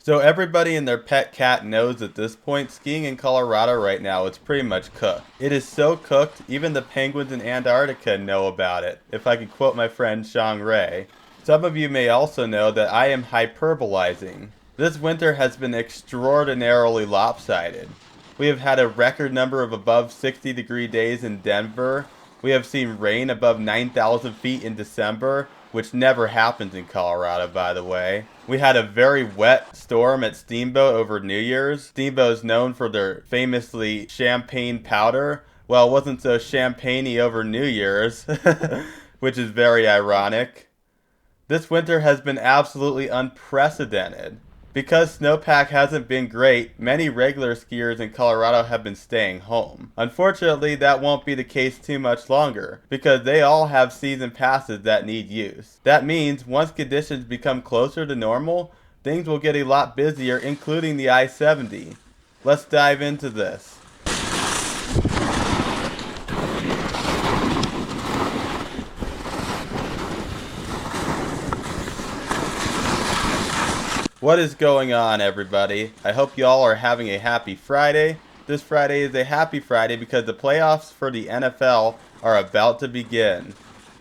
So everybody and their pet cat knows at this point, skiing in Colorado right now is pretty much cooked. It is so cooked, even the penguins in Antarctica know about it, if I could quote my friend Sean Ray. Some of you may also know that I am hyperbolizing. This winter has been extraordinarily lopsided. We have had a record number of above 60-degree days in Denver. We have seen rain above 9,000 feet in December, which never happens in Colorado, by the way. We had a very wet storm at Steamboat over New Year's. Steamboat is known for their famously champagne powder. Well, it wasn't so champagne-y over New Year's, which is very ironic. This winter has been absolutely unprecedented. Because snowpack hasn't been great, many regular skiers in Colorado have been staying home. Unfortunately, that won't be the case too much longer, because they all have season passes that need use. That means once conditions become closer to normal, things will get a lot busier, including the I-70. Let's dive into this. What is going on, everybody? I hope y'all are having a happy Friday. This Friday is a happy Friday because the playoffs for the NFL are about to begin.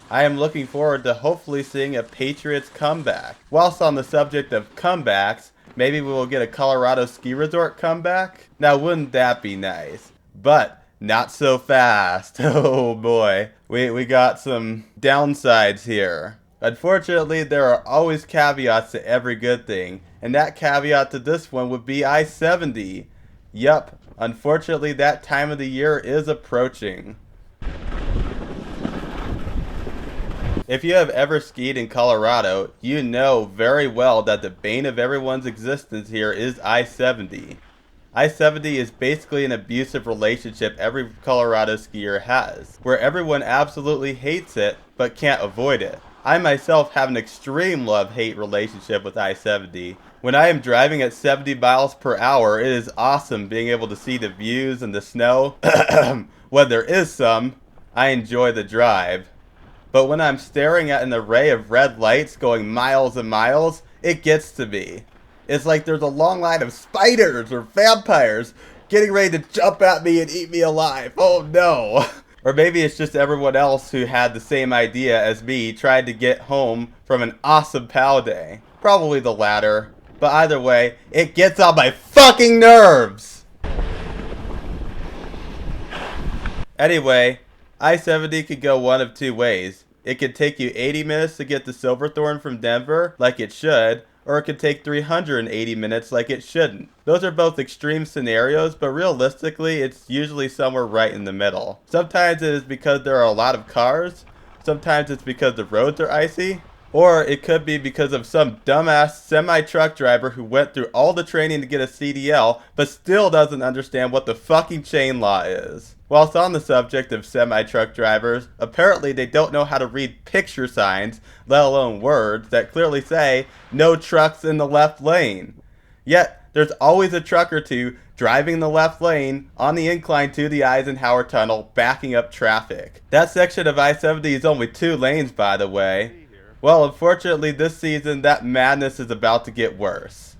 I am looking forward to hopefully seeing a Patriots comeback. Whilst on the subject of comebacks, maybe we will get a Colorado ski resort comeback? Now, wouldn't that be nice? But not so fast. Oh boy. We got some downsides here. Unfortunately, there are always caveats to every good thing, and that caveat to this one would be I-70. Yup, unfortunately that time of the year is approaching. If you have ever skied in Colorado, you know very well that the bane of everyone's existence here is I-70. I-70 is basically an abusive relationship every Colorado skier has, where everyone absolutely hates it, but can't avoid it. I myself have an extreme love-hate relationship with I-70. When I am driving at 70 miles per hour, it is awesome being able to see the views and the snow. When there is some, I enjoy the drive. But when I'm staring at an array of red lights going miles and miles, it gets to me. It's like there's a long line of spiders or vampires getting ready to jump at me and eat me alive. Oh no! Or maybe it's just everyone else who had the same idea as me tried to get home from an awesome POW day. Probably the latter. But either way, it gets on my fucking nerves! Anyway, I-70 could go one of two ways. It could take you 80 minutes to get to Silverthorne from Denver, like it should, or it could take 380 minutes like it shouldn't. Those are both extreme scenarios, but realistically, it's usually somewhere right in the middle. Sometimes it is because there are a lot of cars, sometimes it's because the roads are icy, or it could be because of some dumbass semi-truck driver who went through all the training to get a CDL, but still doesn't understand what the fucking chain law is. Whilst on the subject of semi-truck drivers, apparently they don't know how to read picture signs, let alone words, that clearly say, no trucks in the left lane. Yet, there's always a truck or two driving in the left lane on the incline to the Eisenhower Tunnel, backing up traffic. That section of I-70 is only 2 lanes, by the way. Well, unfortunately this season, that madness is about to get worse.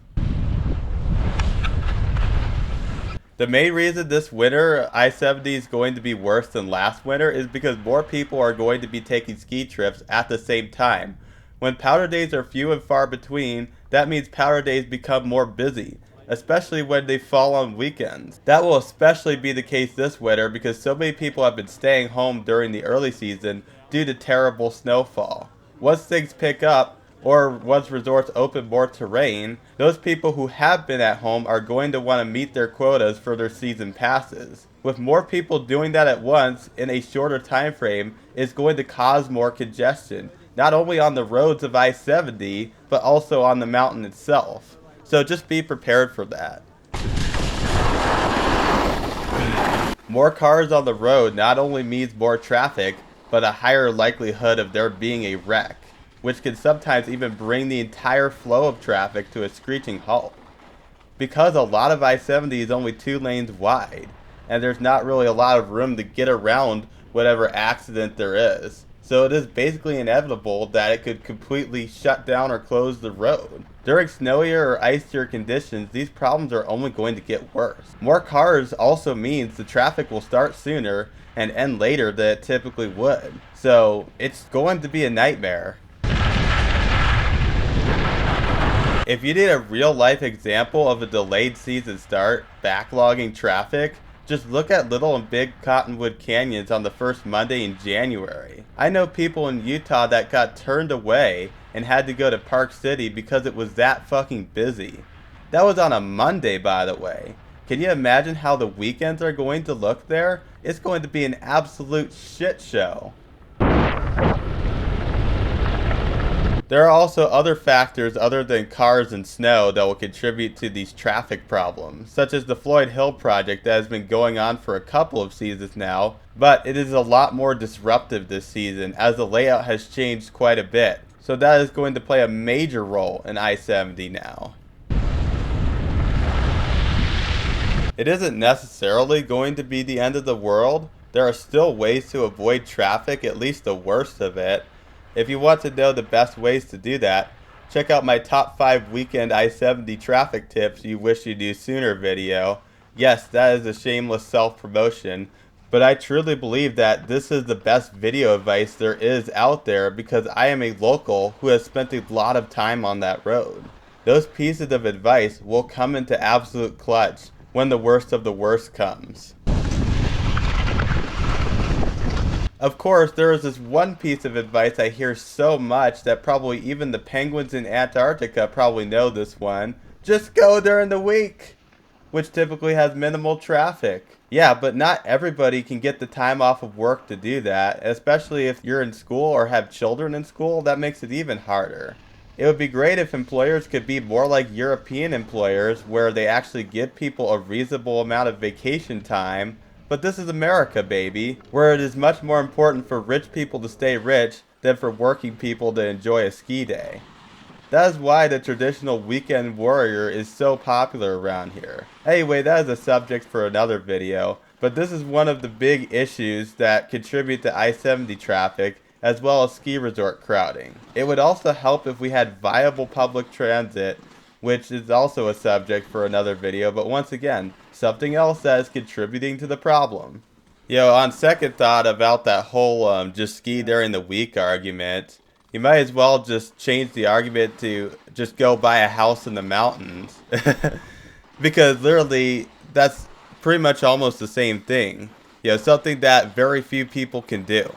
The main reason this winter I-70 is going to be worse than last winter is because more people are going to be taking ski trips at the same time. When powder days are few and far between, that means powder days become more busy, especially when they fall on weekends. That will especially be the case this winter because so many people have been staying home during the early season due to terrible snowfall. Once things pick up, or once resorts open more to rain, those people who have been at home are going to want to meet their quotas for their season passes. With more people doing that at once in a shorter time frame, it's going to cause more congestion, not only on the roads of I-70, but also on the mountain itself. So just be prepared for that. More cars on the road not only means more traffic, but a higher likelihood of there being a wreck, which can sometimes even bring the entire flow of traffic to a screeching halt. Because a lot of I-70 is only 2 lanes wide, and there's not really a lot of room to get around whatever accident there is. so it is basically inevitable that it could completely shut down or close the road. During snowier or icier conditions, these problems are only going to get worse. More cars also means the traffic will start sooner and end later than it typically would. So it's going to be a nightmare. If you need a real life example of a delayed season start, backlogging traffic, just look at Little and Big Cottonwood Canyons on the first Monday in January. I know people in Utah that got turned away and had to go to Park City because it was that fucking busy. That was on a Monday, by the way. Can you imagine how the weekends are going to look there? It's going to be an absolute shit show. There are also other factors other than cars and snow that will contribute to these traffic problems, such as the Floyd Hill project that has been going on for a couple of seasons now, but it is a lot more disruptive this season as the layout has changed quite a bit. So that is going to play a major role in I-70 now. It isn't necessarily going to be the end of the world. There are still ways to avoid traffic, at least the worst of it. If you want to know the best ways to do that, check out my top 5 weekend I-70 traffic tips you wish you knew sooner video. Yes, that is a shameless self-promotion, but I truly believe that this is the best video advice there is out there because I am a local who has spent a lot of time on that road. Those pieces of advice will come into absolute clutch when the worst of the worst comes. Of course, there is this one piece of advice I hear so much that probably even the penguins in Antarctica probably know this one. Just go during the week, which typically has minimal traffic. Yeah, but not everybody can get the time off of work to do that, especially if you're in school or have children in school. That makes it even harder. It would be great if employers could be more like European employers where they actually give people a reasonable amount of vacation time. But this is America, baby, where it is much more important for rich people to stay rich than for working people to enjoy a ski day. That is why the traditional weekend warrior is so popular around here. Anyway, that is a subject for another video, but this is one of the big issues that contribute to I-70 traffic as well as ski resort crowding. It would also help if we had viable public transit, which is also a subject for another video, but once again, something else that is contributing to the problem. Yo, on second thought about that whole just ski during the week argument, you might as well just change the argument to just go buy a house in the mountains. Because literally, that's pretty much almost the same thing. You know, something that very few people can do.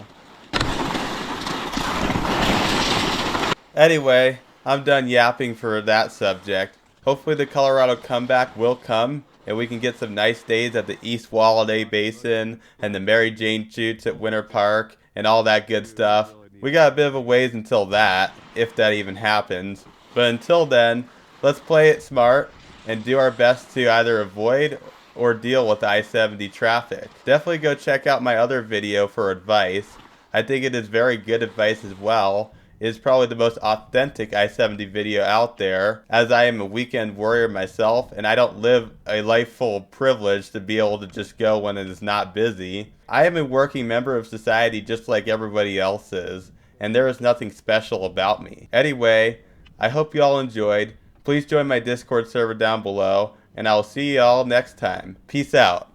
Anyway, I'm done yapping for that subject. Hopefully the Colorado comeback will come, and we can get some nice days at the East Walladay Basin and the Mary Jane Shoots at Winter Park and all that good stuff. We got a bit of a ways until that, if that even happens. But until then, let's play it smart and do our best to either avoid or deal with I-70 traffic. Definitely go check out my other video for advice. I think it is very good advice as well. It is probably the most authentic I-70 video out there, as I am a weekend warrior myself and I don't live a life full of privilege to be able to just go when it is not busy. I am a working member of society just like everybody else is, and there is nothing special about me. Anyway, I hope you all enjoyed. Please join my Discord server down below, and I will see you all next time. Peace out.